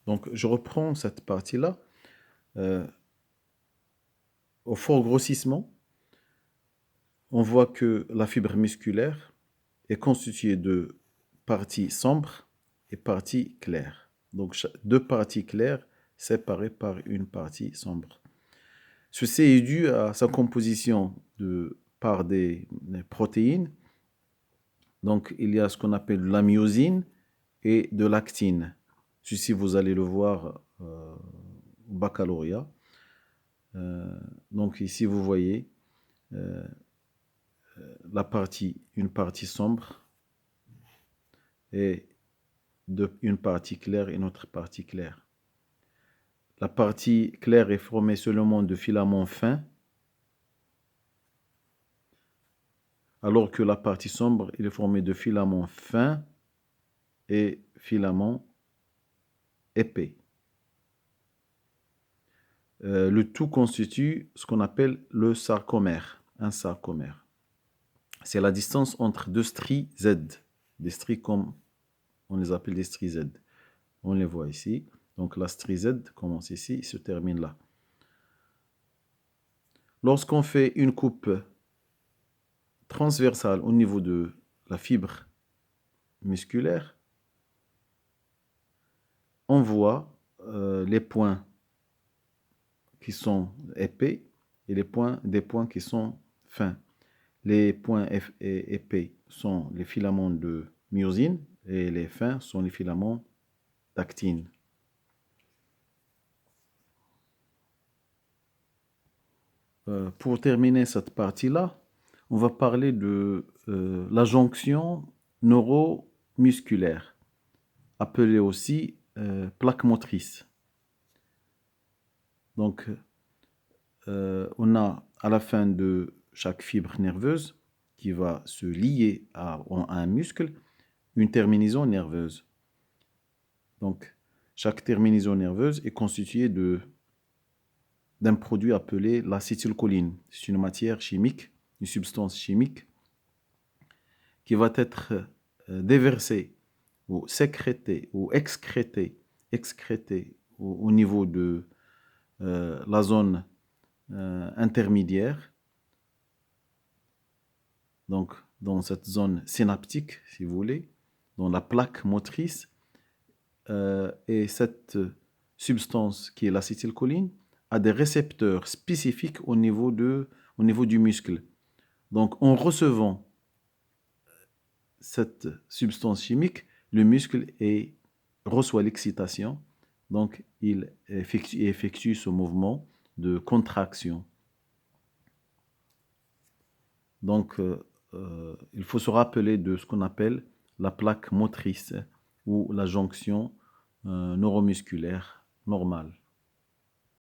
Donc, je reprends cette partie-là. Au fort grossissement, on voit que la fibre musculaire est constituée de parties sombres et parties claires. Donc, deux parties claires séparées par une partie sombre. Ceci est dû à sa composition par des protéines. Donc, il y a ce qu'on appelle de la myosine et de l'actine. Ceci, vous allez le voir au baccalauréat. Donc, ici, vous voyez une partie sombre et une partie claire et une autre partie claire. La partie claire est formée seulement de filaments fins, alors que la partie sombre est formée de filaments fins et filaments épais. Le tout constitue ce qu'on appelle le sarcomère, un sarcomère. C'est la distance entre deux stries Z, des stries comme on les appelle des stries Z. On les voit ici. Donc la strie Z commence ici et se termine là. Lorsqu'on fait une coupe transversale au niveau de la fibre musculaire, on voit les points qui sont épais et des points qui sont fins. Les points épais sont les filaments de myosine et les fins sont les filaments d'actine. Pour terminer cette partie-là, on va parler de la jonction neuromusculaire, appelée aussi plaque motrice. Donc, on a à la fin de chaque fibre nerveuse qui va se lier à un muscle, une terminaison nerveuse. Donc, chaque terminaison nerveuse est constituée d'un produit appelé l'acétylcholine. C'est une matière chimique, une substance chimique qui va être déversée ou sécrétée ou excrétée au niveau de la zone intermédiaire, donc dans cette zone synaptique, si vous voulez, dans la plaque motrice, et cette substance qui est l'acétylcholine a des récepteurs spécifiques au niveau du muscle. Donc en recevant cette substance chimique, le muscle reçoit l'excitation, donc il effectue ce mouvement de contraction. Donc, il faut se rappeler de ce qu'on appelle la plaque motrice ou la jonction neuromusculaire normale.